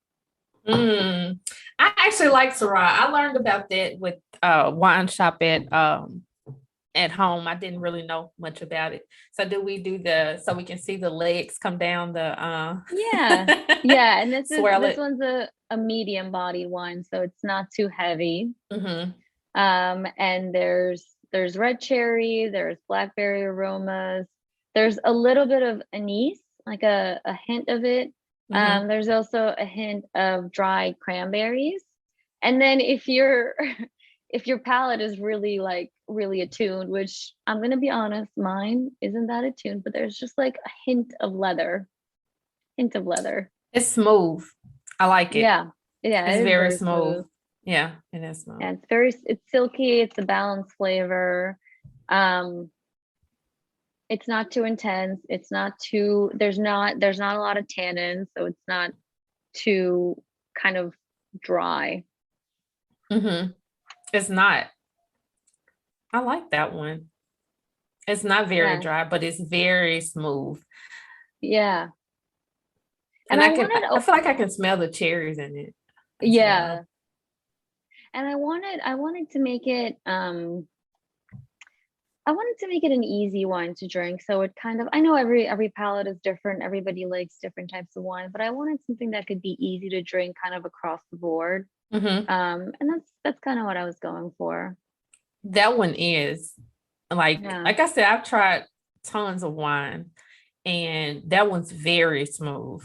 I actually like Syrah. I learned about that with wine shop at home. I didn't really know much about it. So do we do so we can see the legs come down the Yeah. Yeah. And swirl this it? one's a medium bodied wine, so it's not too heavy. Mm-hmm. And there's red cherry, there's blackberry aromas, there's a little bit of anise, like a hint of it. Mm-hmm. There's also a hint of dried cranberries. And then if your if your palate is really like really attuned, which I'm gonna be honest, mine isn't that attuned, but there's just like a hint of leather. Hint of leather. It's smooth. I like it. Yeah. Yeah, It's it is very very smooth. smooth. Yeah, it is smooth. Yeah, it's silky, it's a balanced flavor. Um, it's not too intense. It's not too there's not a lot of tannins, so it's not too kind of dry. Mm-hmm. It's not. I like that one. It's not very Yeah. dry, but it's very smooth. Yeah. And And I wanted I feel like I can smell the cherries in it as well. yeah. And I wanted to make it I wanted to make it an easy wine to drink. So it kind of I know every palate is different. Everybody likes different types of wine, but I wanted something that could be easy to drink kind of across the board. Mm-hmm. And that's kind of what I was going for. That one is Yeah. like I said, I've tried tons of wine and that one's very smooth.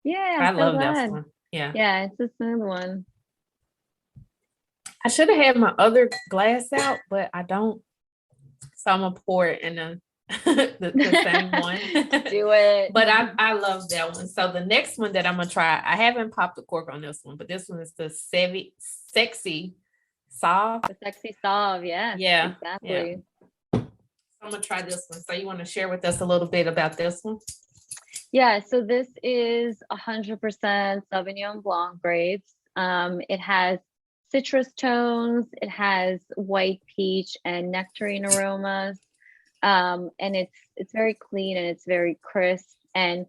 Yeah, I I'm so love that glad. one. Yeah. Yeah, it's a smooth one. I should have had my other glass out, but I don't. So I'm gonna pour it in the same one. Do it. But I love that one. So the next one that I'm gonna try, I haven't popped the cork on this one, but this one is the sexy Sauv. The sexy Sauv, yes. Yeah, exactly. Yeah. I'm gonna try this one. So you want to share with us a little bit about this one? Yeah, so this is 100% Sauvignon Blanc grapes. It has citrus tones, it has white peach and nectarine aromas. And it's very clean and it's very crisp, and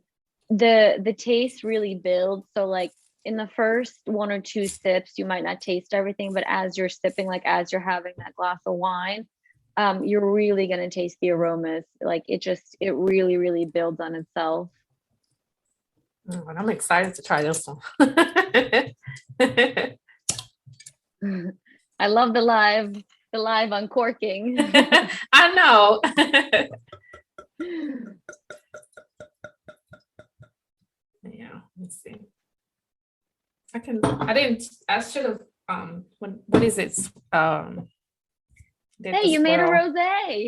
the taste really builds. So like in the first one or two sips, you might not taste everything, but as you're sipping, like as you're having that glass of wine, you're really gonna taste the aromas. Like it really, really builds on itself. And I'm excited to try this one. I love the live uncorking. I know. Yeah, let's see. I should have what is it? Hey, you made a rosé.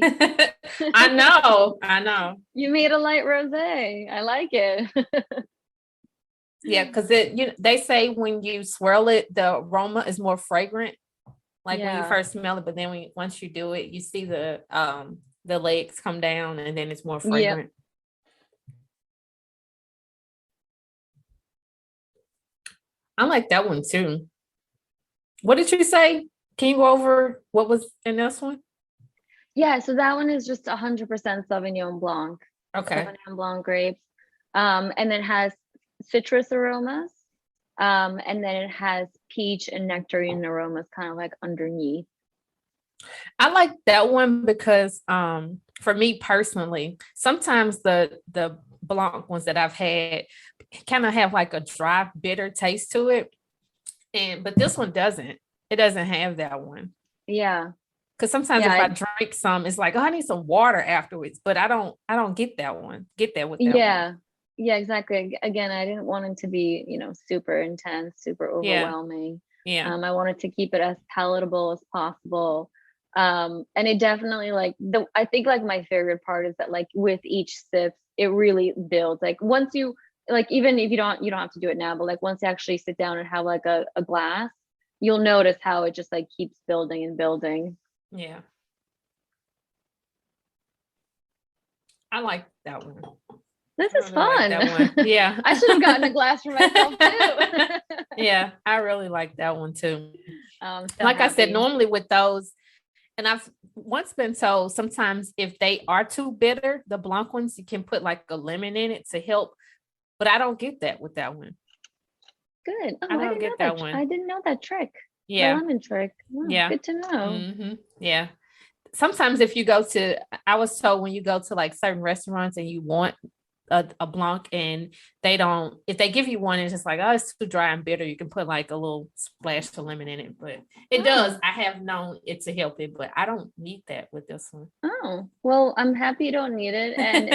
I know. You made a light rosé. I like it. Yeah, because they say when you swirl it, the aroma is more fragrant, like when you first smell it. But then once you do it, you see the legs come down, and then it's more fragrant. Yep. I like that one too. What did you say? Can you go over what was in this one? Yeah, so that one is just 100% Sauvignon Blanc. Okay. Sauvignon Blanc grapes. And it has citrus aromas. And then it has peach and nectarine aromas kind of like underneath. I like that one because for me personally, sometimes the Blanc ones that I've had kind of have like a dry, bitter taste to it. But this one doesn't. It doesn't have that one. Yeah. Because sometimes if I drink some, it's like, oh, I need some water afterwards. But I don't get that one. Get that with that one. Yeah, exactly. Again, I didn't want it to be, super intense, super overwhelming. Yeah. I wanted to keep it as palatable as possible. And it definitely I think like my favorite part is that like with each sip, it really builds. Like once you even if you don't have to do it now, but like once you actually sit down and have like a glass, you'll notice how it just like keeps building and building. Yeah. I like that one. This is fun. Like that one. Yeah. I should have gotten a glass for myself too. Yeah, I really like that one too. So like happy. I said, normally with those, and I've once been told sometimes if they are too bitter, the Blanc ones, you can put like a lemon in it to help. But I don't get that with that one. Good. Oh, I don't get that one. I didn't know that trick. Yeah. The lemon trick. Oh, yeah. Good to know. Mm-hmm. Yeah. Sometimes if you go to, I was told when you go to like certain restaurants and you want a Blanc and if they give you one, it's just like, oh, it's too dry and bitter. You can put like a little splash of lemon in it, but it does. I have known it to help it, but I don't need that with this one. Oh, well, I'm happy you don't need it. And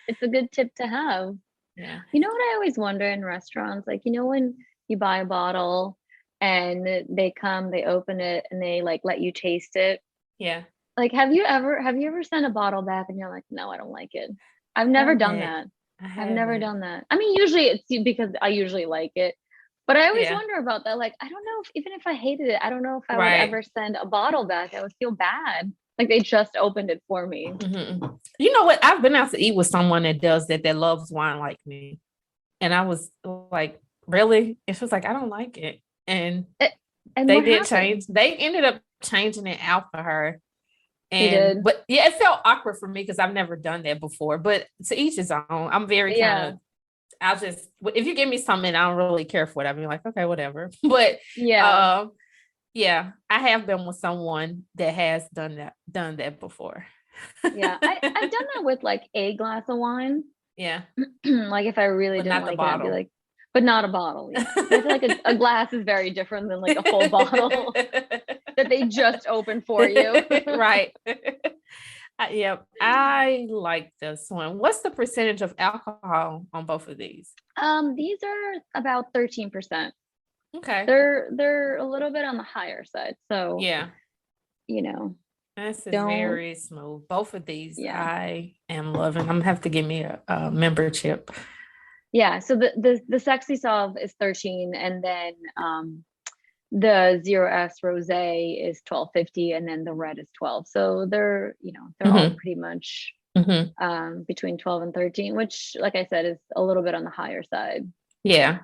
it's a good tip to have. Yeah. You know what I always wonder in restaurants, like, when you buy a bottle and they open it and they like let you taste it. Yeah. Like, have you ever sent a bottle back and you're like, no, I don't like it? I've never done that. I've never done that. I mean, usually it's because I usually like it, but I always wonder about that. Like, I don't know even if I hated it, I don't know if I would ever send a bottle back. I would feel bad. Like they just opened it for me. Mm-hmm. You know what? I've been out to eat with someone that does that loves wine like me. And I was like, really? And she was like, I don't like it. And they did change. They ended up changing it out for her. And but yeah, it felt awkward for me because I've never done that before. But to each his own. I'm very kind of, I'll just, if you give me something, I don't really care for it. I'll be like, okay, whatever. But yeah, I have been with someone that has done that before. Yeah, I've done that with like a glass of wine. Yeah. Like if I really didn't like it, I'd be like, but not a bottle. Yeah. I feel like a glass is very different than like a full bottle that they just opened for you. Right. Yep, I like this one. What's the percentage of alcohol on both of these? These are about 13%. Okay. They're a little bit on the higher side. So, Yeah, you know, this is don't, very smooth. Both of these yeah. I am loving. I'm gonna have to give me a membership. Yeah. So the sexy Sauv is 13, and then the Zero Fs Rosé is 12.50, and then the red is 12. So they're, they're all pretty much between 12 and 13, which, like I said, is a little bit on the higher side. Yeah.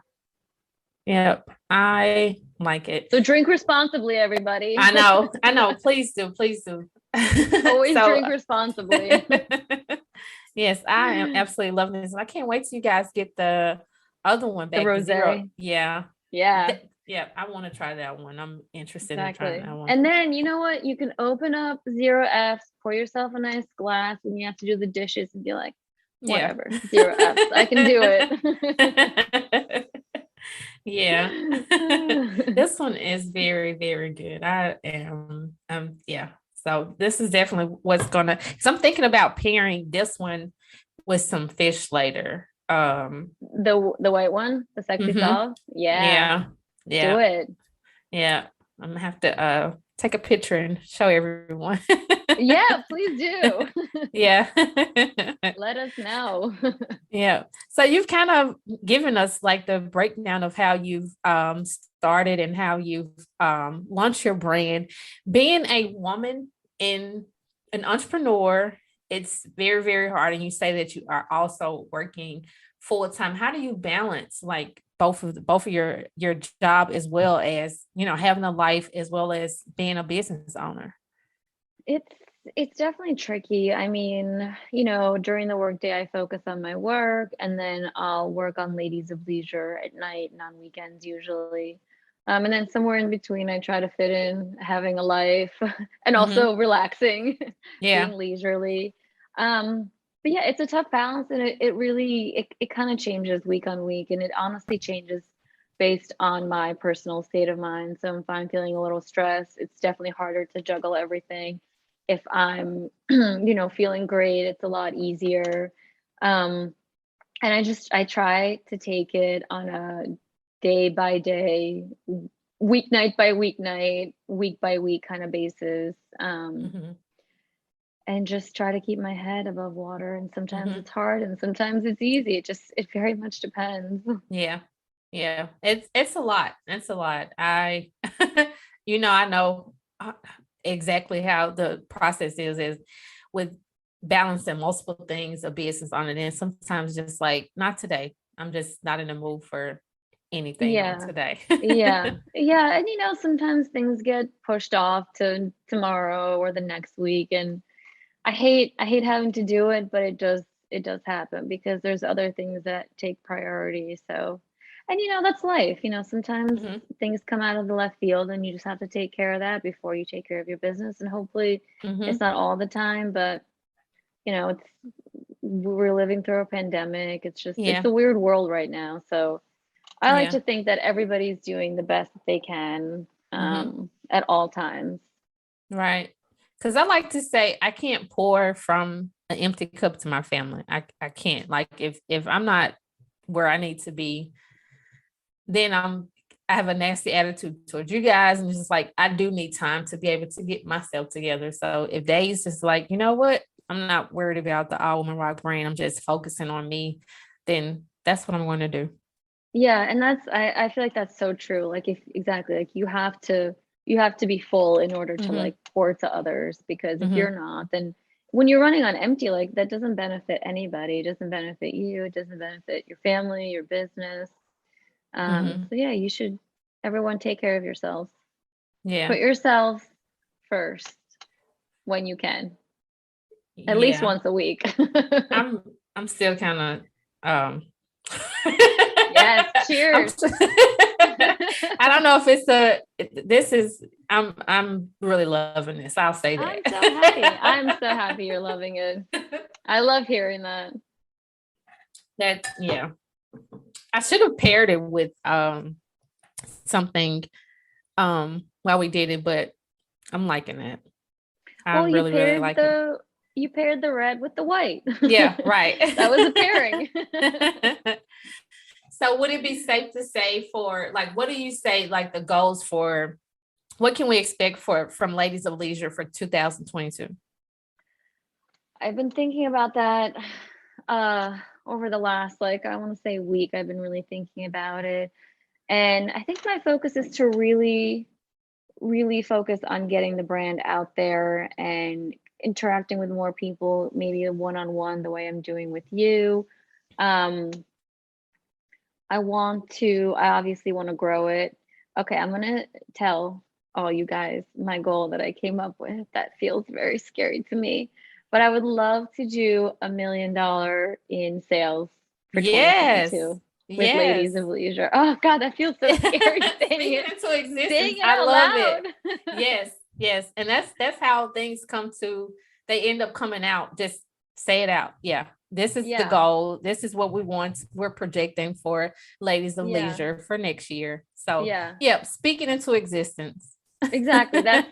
Yep. I like it. So drink responsibly, everybody. I know. Please do. Always drink responsibly. Yes, I am absolutely loving this. I can't wait till you guys get the other one back. The rosé. Yeah. Yeah. Yeah, I want to try that one. I'm interested in Exactly. trying that one. And then, you know what? You can open up Zero Fs, pour yourself a nice glass, and you have to do the dishes and be like, whatever, Zero Fs. I can do it. Yeah. This one is very, very good. I am, yeah. So this is definitely what's gonna, so I'm thinking about pairing this one with some fish later. The white one, the sexy Sauv. Yeah. Do it. Yeah. I'm gonna have to take a picture and show everyone. Yeah, please do. Yeah. Let us know. Yeah. So you've kind of given us like the breakdown of how you've started and how you've launched your brand. Being a woman in an entrepreneur, it's very, very hard. And you say that you are also working full time. How do you balance like both of your job as well as, having a life as well as being a business owner? It's definitely tricky. I mean, during the workday, I focus on my work, and then I'll work on Ladies of Leisure at night and on weekends usually. And then somewhere in between, I try to fit in having a life and also relaxing, being leisurely. But yeah, it's a tough balance, and it really it kind of changes week on week, and it honestly changes based on my personal state of mind. So if I'm feeling a little stressed, it's definitely harder to juggle everything. If I'm, feeling great, it's a lot easier. And I try to take it on a day by day, weeknight by weeknight, week by week kind of basis. And just try to keep my head above water. And sometimes it's hard and sometimes it's easy. It very much depends. Yeah. Yeah. It's a lot. It's a lot. I know exactly how the process is with balancing multiple things, a business on it. And sometimes just like, not today. I'm just not in the mood for anything on today. Yeah. And sometimes things get pushed off to tomorrow or the next week. And I hate having to do it, but it does happen because there's other things that take priority. So, and that's life. Sometimes things come out of the left field and you just have to take care of that before you take care of your business. And hopefully it's not all the time, but we're living through a pandemic. It's just it's a weird world right now. So I like to think that everybody's doing the best that they can at all times. Right. Because I like to say I can't pour from an empty cup to my family. I can't. Like if I'm not where I need to be, then I have a nasty attitude towards you guys. And it's just like, I do need time to be able to get myself together. So if Dave's just like, you know what, I'm not worried about the All Woman Rock brand, I'm just focusing on me, then that's what I'm going to do. Yeah. And I feel like that's so true. Like like you have to be full in order to like pour to others, because if you're not, then when you're running on empty, like that doesn't benefit anybody. It doesn't benefit you. It doesn't benefit your family, your business. So yeah, everyone take care of yourselves. Yeah. Put yourself first when you can. At least once a week. I'm still kind of yes, cheers. I don't know if I'm really loving this. I'll say that. I'm so happy you're loving it. I love hearing that. I should have paired it with something while we did it, but I'm liking it. I really like it. you paired the red with the white. Yeah, right. That was a pairing. So would it be safe to say for like, what do you say, like the goals for, what can we expect from Ladies of Leisure for 2022? I've been thinking about that over the last, like, I want to say week. I've been really thinking about it. And I think my focus is to really, really focus on getting the brand out there and interacting with more people, maybe a one-on-one, the way I'm doing with you. I obviously want to grow it. Okay, I'm going to tell all you guys my goal that I came up with that feels very scary to me. But I would love to do $1 million in sales for Yes. 2022 with Yes. Ladies of Leisure. Oh God, that feels so scary saying it into existence. saying it I out love loud. it. Yes, yes. And that's how things they end up coming out. Just say it out. Yeah. This is the goal. This is what we want. We're projecting for Ladies of Leisure for next year. So speaking into existence. Exactly. That's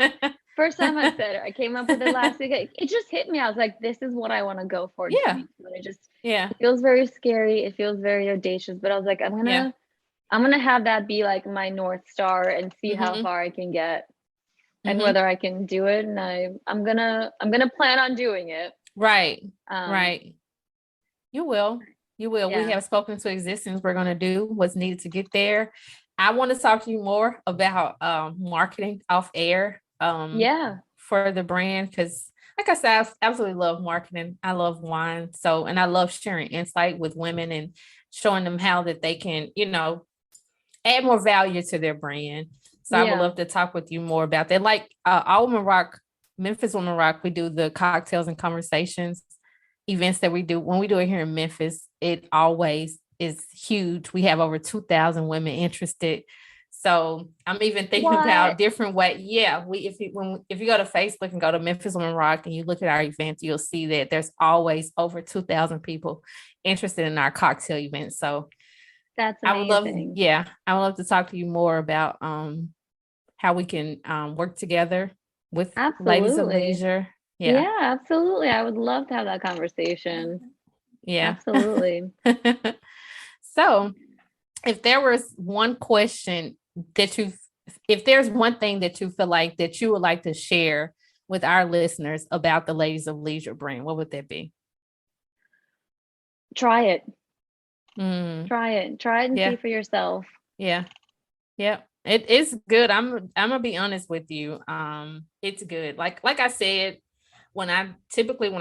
first time I've said it. I came up with it last week. It just hit me. I was like, this is what I want to go for. Yeah. It feels very scary. It feels very audacious, but I was like, I'm gonna have that be like my North Star and see how far I can get and whether I can do it. And I'm gonna plan on doing it. Right. Right. You will. Yeah. We have spoken to existence. We're going to do what's needed to get there. I want to talk to you more about marketing off air for the brand. Because like I said, I absolutely love marketing. I love wine. And I love sharing insight with women and showing them how that they can, add more value to their brand. So I would love to talk with you more about that. Like All Women Rock, Memphis Women Rock, we do the cocktails and conversations events that we do. When we do it here in Memphis, it always is huge. We have over 2,000 women interested. So I'm even thinking about different ways. Yeah, if you go to Facebook and go to Memphis Women Rock and you look at our events, you'll see that there's always over 2,000 people interested in our cocktail events. So that's amazing. I would love to talk to you more about how we can work together with Ladies of Leisure. Yeah, absolutely. I would love to have that conversation. Yeah, absolutely. So if there was one question if there's one thing that you feel like that you would like to share with our listeners about the Ladies of Leisure brand, what would that be? Try it. Try it and see for yourself. Yeah. It is good. I'm gonna be honest with you. It's good. Like I said, when I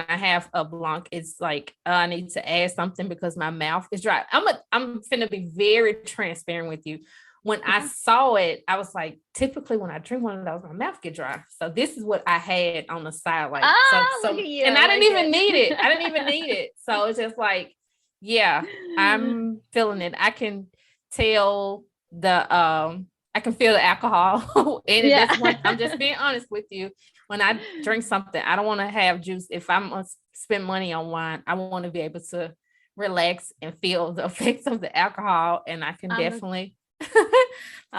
have a blanc, it's like I need to add something because my mouth is dry. I'm finna be very transparent with you. When I saw it, I was like, typically when I drink one of those, my mouth get dry. So this is what I had on the side, like look at you. And I didn't even need it. I didn't even need it. So it's just like, I'm feeling it. I can tell I can feel the alcohol in it. I'm just being honest with you. When I drink something, I don't want to have juice. If I'm going to spend money on wine, I want to be able to relax and feel the effects of the alcohol. And I can definitely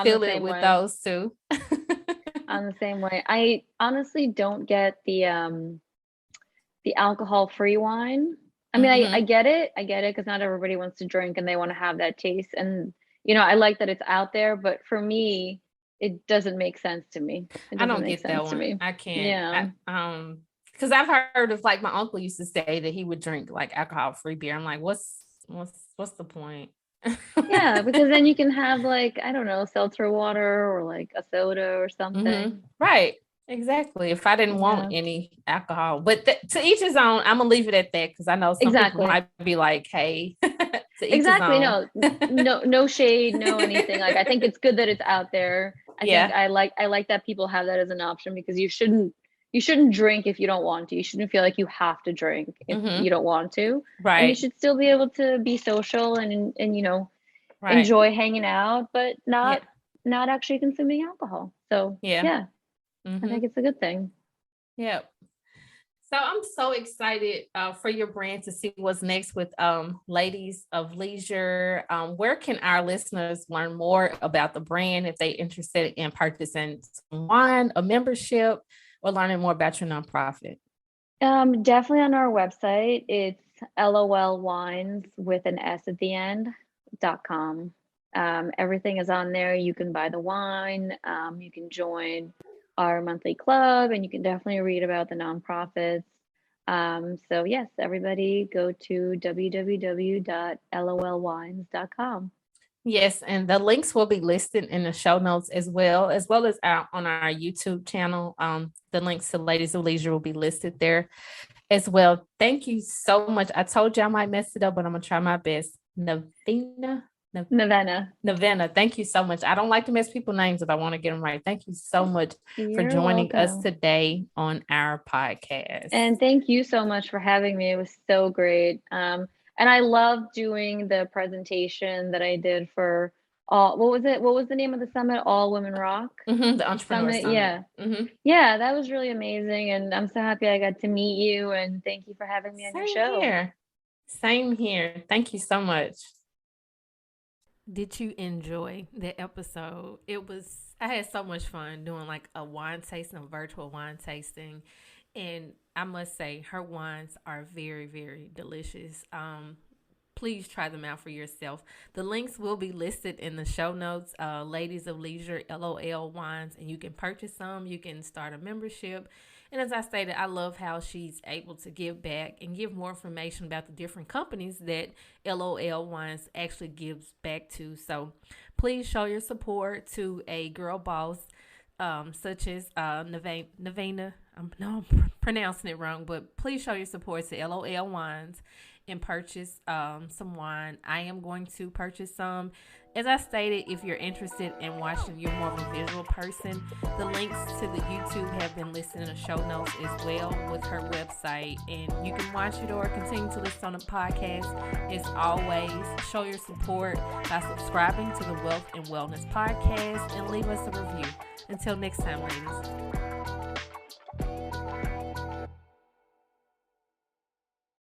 feel it with those two. I'm the same way. I honestly don't get the alcohol-free wine. I mean, I get it because not everybody wants to drink and they want to have that taste. And I like that it's out there, but for me, it doesn't make sense to me. I don't get that one. I can't. Yeah. Because I've heard of, like, my uncle used to say that he would drink like alcohol-free beer. I'm like, what's the point? Yeah, because then you can have, like, I don't know, seltzer water or like a soda or something. Right. Exactly. If I didn't want any alcohol, but to each his own. I'm gonna leave it at that because I know some people might be like, "Hey." Exactly. No shade, no anything. Like, I think it's good that it's out there. I think I like that people have that as an option because you shouldn't drink if you don't want to. You shouldn't feel like you have to drink if you don't want to. Right. And you should still be able to be social and enjoy hanging out, but not actually consuming alcohol. So I think it's a good thing. Yeah. So I'm so excited for your brand to see what's next with Ladies of Leisure. Where can our listeners learn more about the brand if they're interested in purchasing some wine, a membership, or learning more about your nonprofit? Definitely on our website. It's lolwines with an S at the end .com. Everything is on there. You can buy the wine. You can join our monthly club, and you can definitely read about the nonprofits. So yes, everybody go to www.lolwines.com. Yes, and the links will be listed in the show notes as well as on our YouTube channel. The links to Ladies of Leisure will be listed there as well. Thank you so much. I told you I might mess it up, but I'm gonna try my best. Nevena. Nevena. Thank you so much. I don't like to mess people's names if I want to get them right. Thank you so much for joining us today on our podcast. And thank you so much for having me. It was so great. And I loved doing the presentation that I did for all, what was it? What was the name of the summit? All Women Rock? The Entrepreneur Summit. Yeah. Yeah, that was really amazing. And I'm so happy I got to meet you. And thank you for having me on your show. Same here. Thank you so much. Did you enjoy the episode? I had so much fun doing like a wine tasting, a virtual wine tasting. And I must say, her wines are very, very delicious. Please try them out for yourself. The links will be listed in the show notes. Ladies of Leisure, LOL Wines, and you can purchase some. You can start a membership. And as I stated, I love how she's able to give back and give more information about the different companies that LOL Wines actually gives back to. So please show your support to a girl boss such as Nevena. I'm pronouncing it wrong, but please show your support to LOL Wines and purchase some wine. I am going to purchase some. As I stated, if you're interested in watching, you're more of a visual person, the links to the YouTube have been listed in the show notes as well with her website, and you can watch it or continue to listen on the podcast. As always, show your support by subscribing to the Wealth and Wellness Podcast and leave us a review. Until next time, ladies.